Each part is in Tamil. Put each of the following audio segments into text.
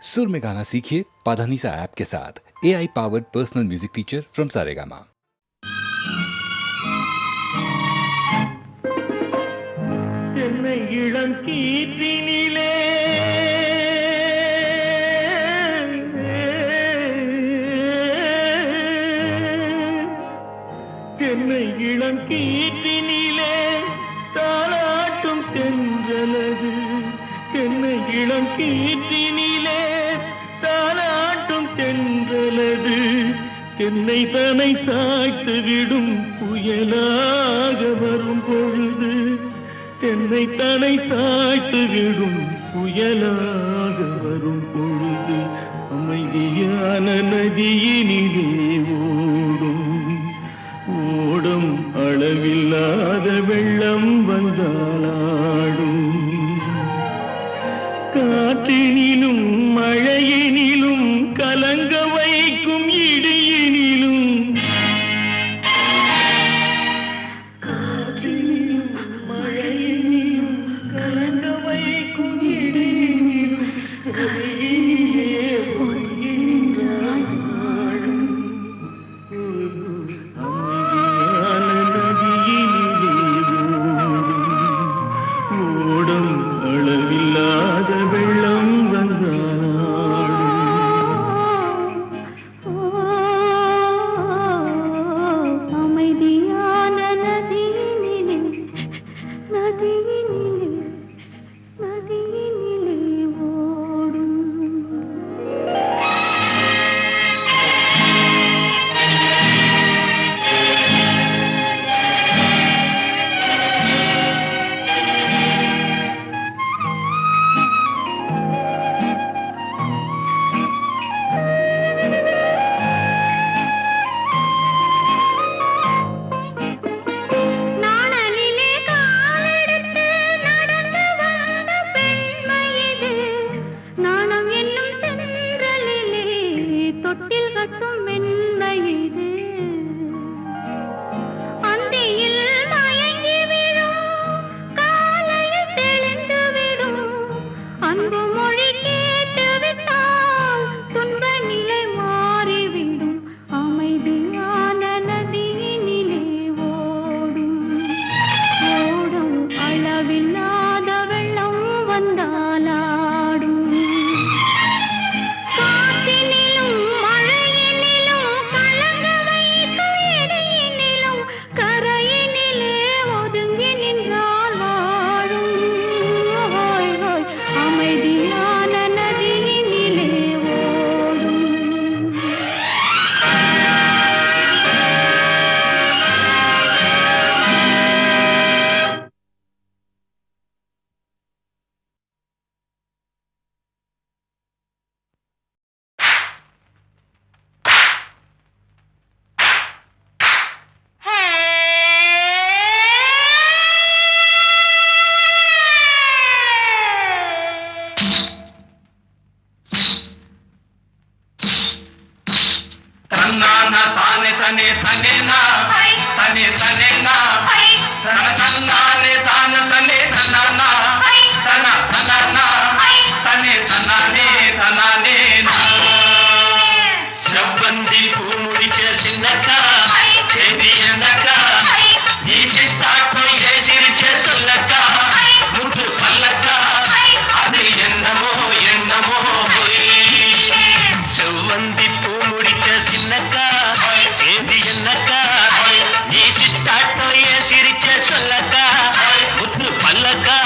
सुर में गाना सीखिए पाधानीसा ऐप के साथ। AI powered personal music teacher from Saregama. இளம் கீற்றினிலே என்னை இளம் கீற்றினிலே தாளாட்டும் தென்றலது. என்னை இளம் கீற்றினிலே தாளாட்டும் தென்றலது. என்னை தனை சாய்த்து விடும் புயலாக வரும் பொழுது. என்னை தனை சாய்த்து விடும் புயலாக வரும் பொழுது. அமைதியான நதியினிலே ஓடும் ஓடும் அளவில்லாத வெள்ளம் வந்தாளாடும். காற்றினிலும் மழையினிலும் கலங்க வைக்கும் இடியினிலும். காற்றினிலும் மழையினிலும் கலங்க வைக்கும் இடியினிலும் கரையினிலே ஒதுங்கின்றாள் நாடும். அமைதியான நதியினிலே ஓடும் அளவில்லாத வெள்ளம் வந்தாள். அமைதியான நதியினிலே நதியினிலே நதியினிலே ஓடும். நாணலிலே காலெடுத்து நடந்து வந்த பெண்மை இது. நாணம் என்னும் தென்றலிலே தொட்டில் கட்டும் மென்மை இது. அந்தியில் மயங்கி விடும் காலையில் தெளிந்து விடும். அன்பு மொழி கேட்டு விட்டால் துன்ப நிலை மாறிவிடும். அமைதியான நதியினிலே ஓடும் ஓடும் அளவில்லாத வெள்ளம் வந்தாலாடும். காற்றினிலும் மழையினிலும் கலங்க வைக்கும் இடியினிலும் கரையினிலே ஒதுங்கி நின்றால் வாழும். ஹோய் ஹோய் அமைதியான நதியினிலே ஓடும். தன்னானா தானே தனே தனேனா தனே தனேனா தன தன்னானே தான தனே தன்னானா தன தனானா தனே தனானே தனானே. செவ்வந்தி பூ முடிச்ச சின்னக்கா சேதி என்னக்கா நீ சித்தாக்கோ ஏ சிரிச்ச சொல்லக்கா முத்து பல்லக்கா அது என்னமோ என்னமோ செவ்வந்தி பூ முடிச்ச சின்னக்கா சேதி என்னக்கா நீ சித்தாட்டோ ஏ சிரிச்ச சொல்லக்கா முத்து பல்லக்கா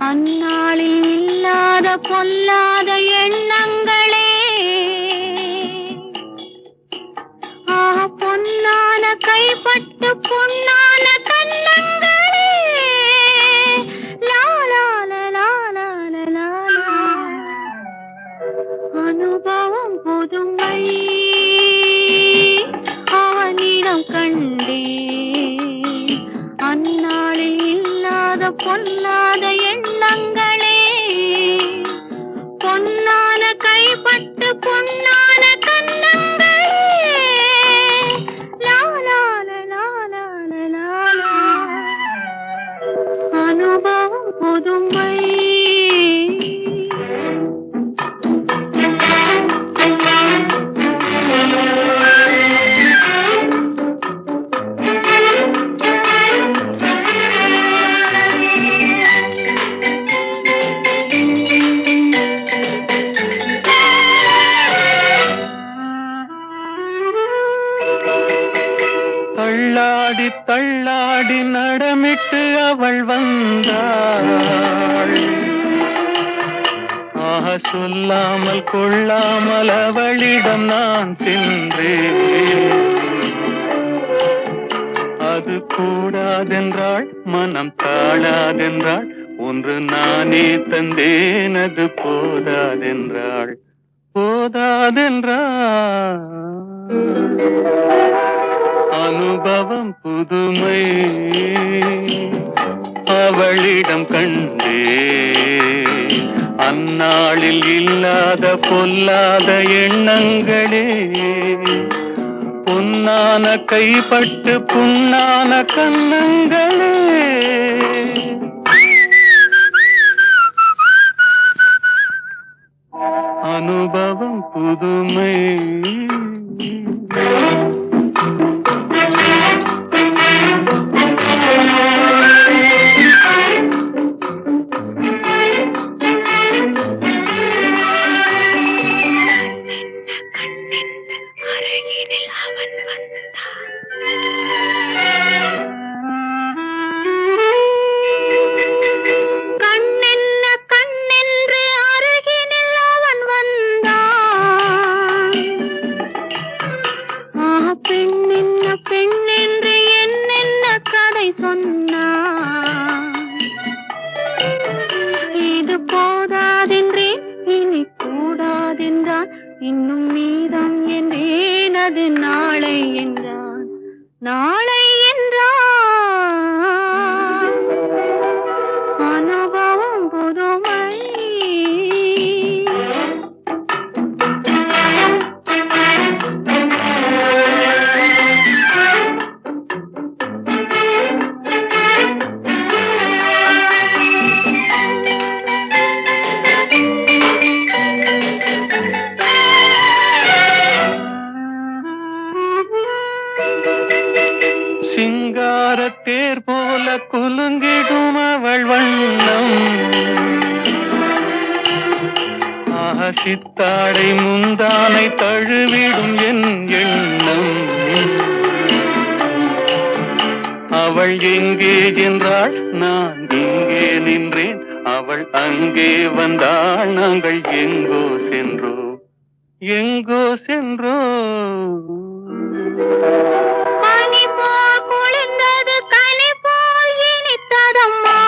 அந்நாளில் இல்லாத பொல்லாத எண்ணங்களே பொன்னான கைப்பட்டு பொன்னான கண்ணங்களே லாலால லாலால லாலா அனுபவம் புதுமை அவனிடம் கண்டே அந்நாளில் இல்லாத பொல்லாத எண்ணங்களே பொன்னான கைப்பட்டு பொன்னான கண்ணங்களே லாலால லாலால லாலா அனுபவம் புதுமை தள்ளாடி தள்ளாடி நடமிட்டு அவள் வந்தாள் சொல்லாமல் கொள்ளாமல் அவளிடம் நான் சென்றேன் அது கூடாதென்றாள் மனம் தாழாதென்றாள் ஒன்று நானே தந்தேன் அது போதாதென்றாள் அனுபவம் புதுமை அவளிடம் கண்டே அந்நாளில் இல்லாத பொல்லாத எண்ணங்களே பொன்னான கைப்பட்டு புண்ணான கண்ணங்களே அனுபவம் புதுமை இது போதாதென்றே இனி கூடாதென்றான் இன்னும் மீதம் என்றேன் அது நாளை என்றான் நாளை என்றான் அனுபவம் புதுமை சிங்காரத்தேர் போல குலுங்கிடும் அவள் வண்ணம் சித்தாடை முந்தானை தழுவிடும் என் எண்ணம் அவள் எங்கே என்றாள் நான் இங்கே நின்றேன் அவள் அங்கே வந்தாள் நாங்கள் எங்கோ சென்றோம் பனி போல் குளிர்ந்தது கனி போல் இனித்ததம்மா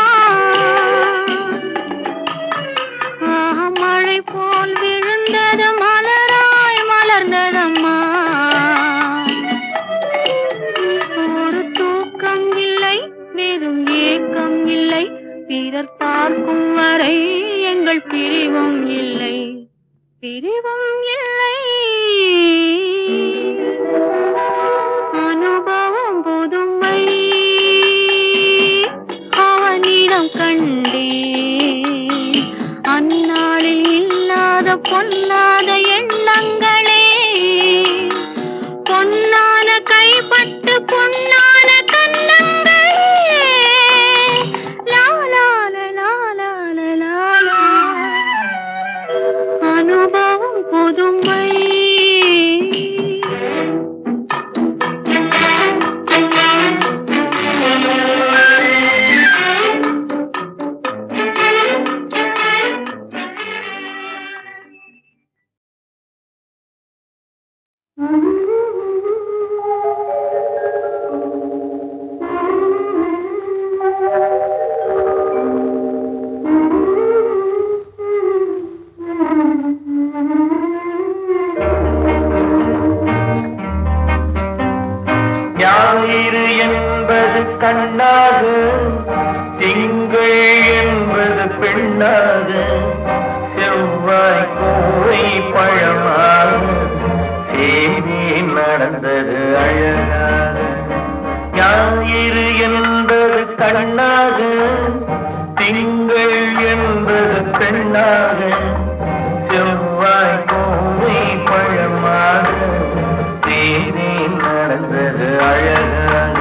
மழை போல் விழுந்தது மலராய் மலர்ந்ததம்மா ஒரு தூக்கம் இல்லை வெறும் ஏக்கம் இல்லை பிறர் பார்க்கும் வரை எங்கள் பிரிவும் இல்லை அனுபவம் புதுமை அவனிடம் கண்டே அந்நாளில் இல்லாத பொல்லாத எண்ணங்களே பொன்னான கைப்பட்டு பொன்னான கண்ணங்களே லாலால லாலால லாலா அனுபவம் புதுமை பெண்ணாக செவ்வாய் கோவை பழமாக தேனே நடந்தது அழகாக.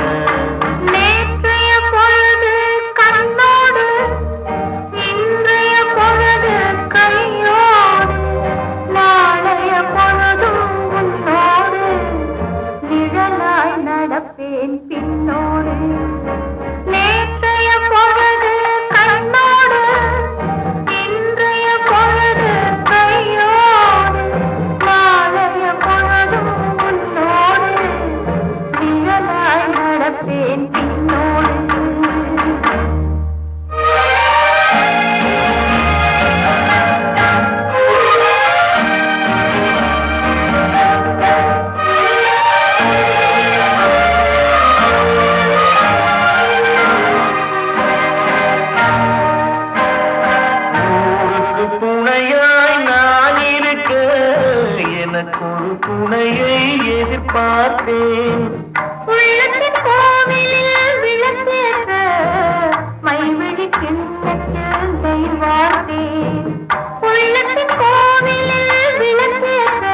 நேற்றைய பொழுது கண்ணோடு இன்றைய பொழுது கையோடு நாளைய பொழுதும் உன்னோடு நிழலாய் நடப்பேன் பின்னோடு. நேற்றைய பொழுது கண்ணோடு இன்றைய பொழுது கையோடு நாளைய பொழுதும் உன்னோடு நிழலாய் நடப்பேன் பின்னோடு. ஊருக்கு துணையாய் நான் இருக்க எனக்கு ஒரு துணையை எதிர்பார்த்தேன். உள்ளத்தின் கோவிலில் விளக்கேற்ற மைவிழி கிண்ணத்தில் தெய்வாத்தேன். உள்ளத்தின் கோவிலில் விளக்கேற்ற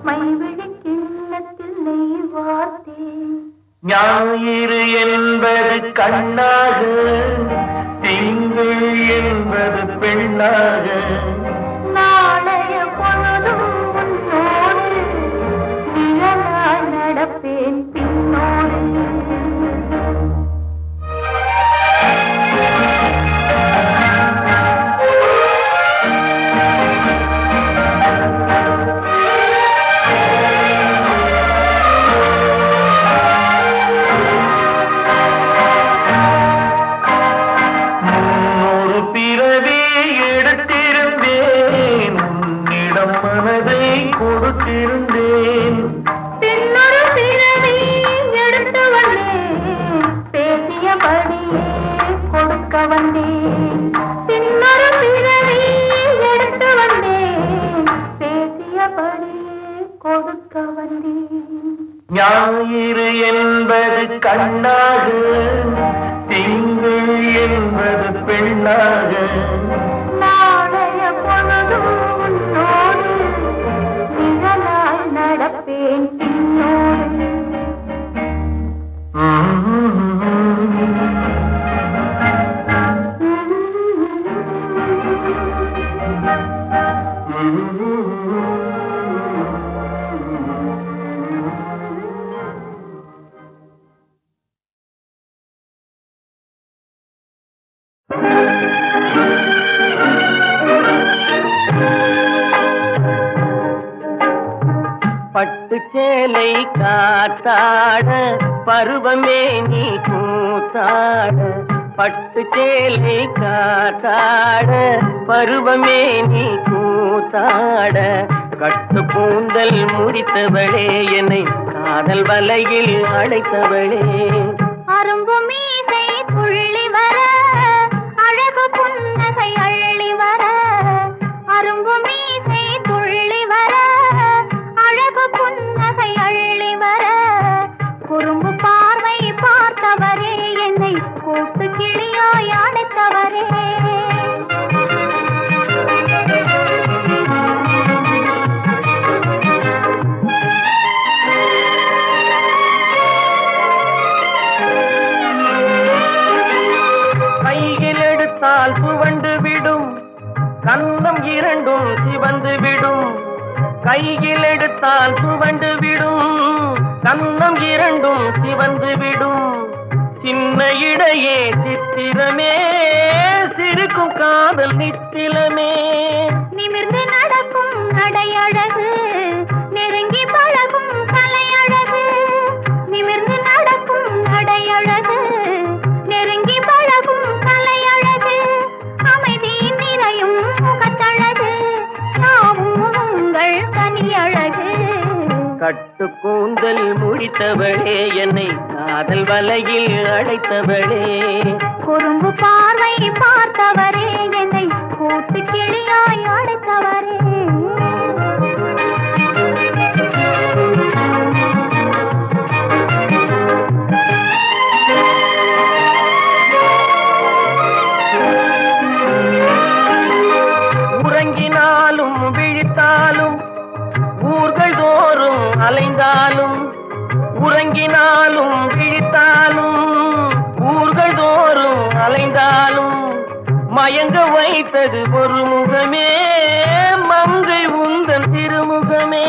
மைவிழி கிண்ணத்தில் தெய்வாத்தேன். ஞாயிறு என்பது கண்ணாக திங்கள் என்பது பெண்ணாக நாளைய பொழுதும் உன்னோடு நிழலாய் நடப்பேன் பின்னோடு. ஒரு பிறவி எடுத்திருந்தேன் உன்னிடம் மனதை கொடுத்திருந்தேன். பின்னொரு பிறவி எடுத்து வந்தேன் பேசியபடியே கொடுக்க வந்தேன். பின்னொரு பிறவி எடுத்து வந்தேன் பேசியபடியே கொடுக்க வந்தேன். ஞாயிறு என்பது கண்ணாக திங்கள் என்பது பெண்ணாக நாளைய பொழுதும் உன்னோடு நிழலாய் நடப்பேன் பின்னோடு. பட்டு சேலை காத்தாட பருவமே நீ கூத்தாட. பட்டு சேலை காத்தாட பருவமே நீ கூத்தாட. கட்டு கூந்தல் முறித்தவளே என்னை காதல் வலையில் அடைத்தவளே. அரும்பு மீசை துள்ளி வர அழகு புன்னகை அள்ளி வர. அரும்பு மீசை துள்ளி வர அழகு புன்னகை அள்ளி வர. குறும்பு பார்வை பார்த்தவரே என்னை கூட்டு கிளியாய் அடைத்தவரே. கையில் எடுத்தால் துவண்டு விடும் கன்னம் இரண்டும் சிவந்து விடும். கையில் எடுத்தால் துவண்டு விடும் கன்னம் இரண்டும் சிவந்து விடும். சின்ன இடையே சித்திரமே சிரிக்கும் காதல் நித்திலமே. நிமிர்ந்து நடக்கும் நடையழகு நெருங்கி பழகும் கலையழகு. நிமிர்ந்து நடக்கும் நடையழகு நெருங்கி பழகும் கலையழகு. அமைதி நிறையும் முகத்தழகு யாவும் உங்கள் தனியழகு. கட்டு கூந்தல் முடித்தவளே என்னை காதல் வலையில் அடைத்தவளே. குறும்பு பார்வை பார்த்தவரே என்னை கூட்டு கிளியாய் அடைத்தவரே. அலைந்தாலும் உறங்கினாலும் விழித்தாலும் ஊர்கள் தோறும் அலைந்தாலும் மயங்க வைத்தது ஒரு முகமே மங்கை உந்தன் திருமுகமே.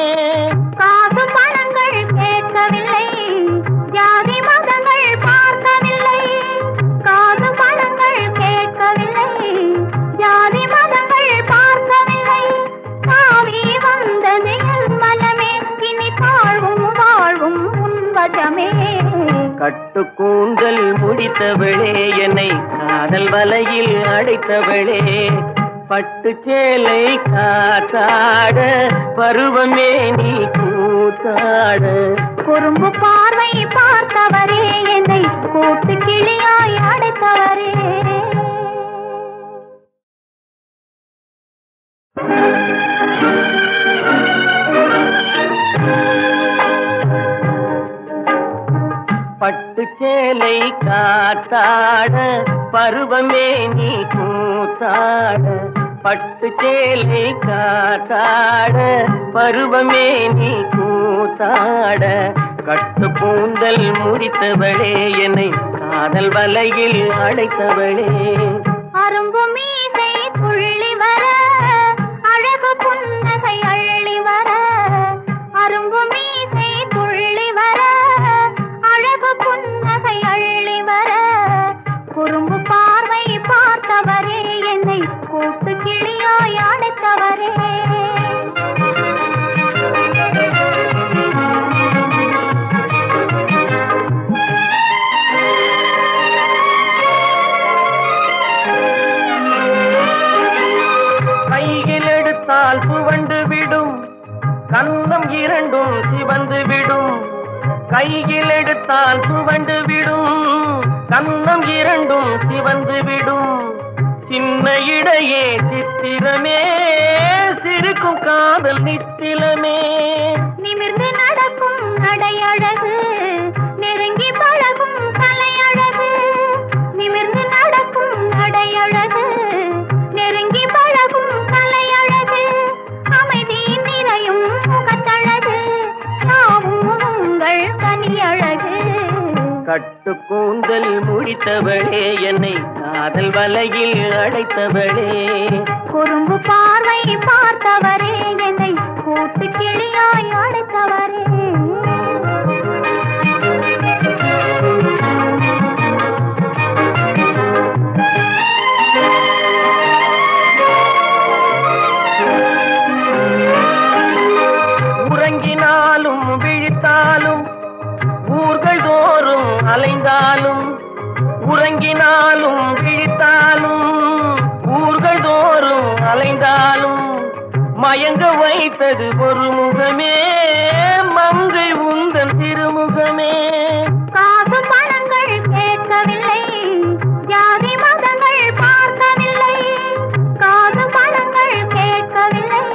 காசு பணங்கள் கேட்கவில்லை, ஜாதி மதங்கள் பார்க்கவில்லை. காசு பணங்கள் கேட்கவில்லை, ஜாதி மதங்கள் பார்க்கவில்லை. காவி வந்தது என் மனமே, இனி தாழ்வும் வாழ்வும் உன்வசமே. கட்டு கூந்தல் முடித்தவளே என்னை காதல் வலையில் அடைத்தவளே, பட்டு சேலை காத்தாட பருவமே நீ கூத்தாட. குறும்பு பார்வை பார்த்தவரே என்னை கூட்டு கிளியாய் அடைத்தவரே. பட்டு சேலை காத்தாட பருவமே நீ கூத்தாட. பட்டு சேலை காத்தாட பருவமே நீ கூத்தாட. கட்டு கூந்தல் முடித்தவளே என்னை காதல் வலையில் அடைத்தவளே. அரும்பு மீசை துள்ளி வர, அழகு புன்னகை அள்ளி வர. அரும்பு மீசை துள்ளி வர, அழகு புன்னகை அள்ளி வர. குறும்பு பார்வை பார்த்தவரே என்னை கூட்டு கிளியாய் அடைத்தவரே. கையில் எடுத்தால் சுவண்டு விடும், கன்னம் இரண்டும் சிவந்து விடும். கையில் எடுத்தால் சுவண்டு விடும், கன்னம் இரண்டும் சிவந்து விடும். சின்ன இடையே சித்திரமே, சிரிக்கும் காதல் நித்திலமே. நிமிர்ந்து நடக்கும் நடையழகு, நெருங்கி பழகும் கலையழகு. நிமிர்ந்து நடக்கும் நடையழகு, நெருங்கி பழகும் கலையழகு. அமைதி நிறையும் முகத்தழகு, யாவும் உங்கள் கனியழகு. கட்டு கூந்தல் முடித்தவளே என்னை காதல் வலையில் அடைத்தவளே. குறும்பு பார்வை பார்த்தவரே என்னை கூட்டு கிளியாய் அடைத்தவரே. உறங்கினாலும் விழித்தாலும் ஊர்கள் தோறும் அலைந்தாலும் உறங்கினாலும் விழித்தாலும் ஊர்கள் தோறும் அலைந்தாலும் மயங்க வைத்தது ஒரு முகமே மங்கை உந்தன் திருமுகமே. காசு பணங்கள் கேட்கவில்லை, ஜாதி மதங்கள் பார்க்கவில்லை. காசு பணங்கள் கேட்கவில்லை,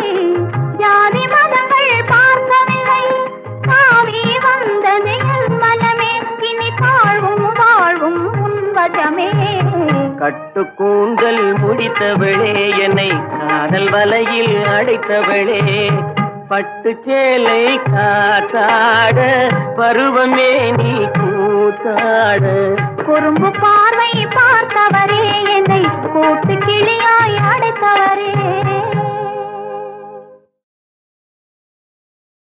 ஜாதி மதங்கள் பார்க்கவில்லை. காவி வந்தது என் மனமே, இனி தாழ்வும் வாழ்வும் உன்வசமே. கட்டு கூந்தல் முடித்தவளே என்னை காதல் வலையில் அடைத்தவளே. பட்டு சேலை காத்தாட பருவமே நீ கூத்தாட. குறும்பு பார்வை பார்த்தவரே என்னை கூட்டு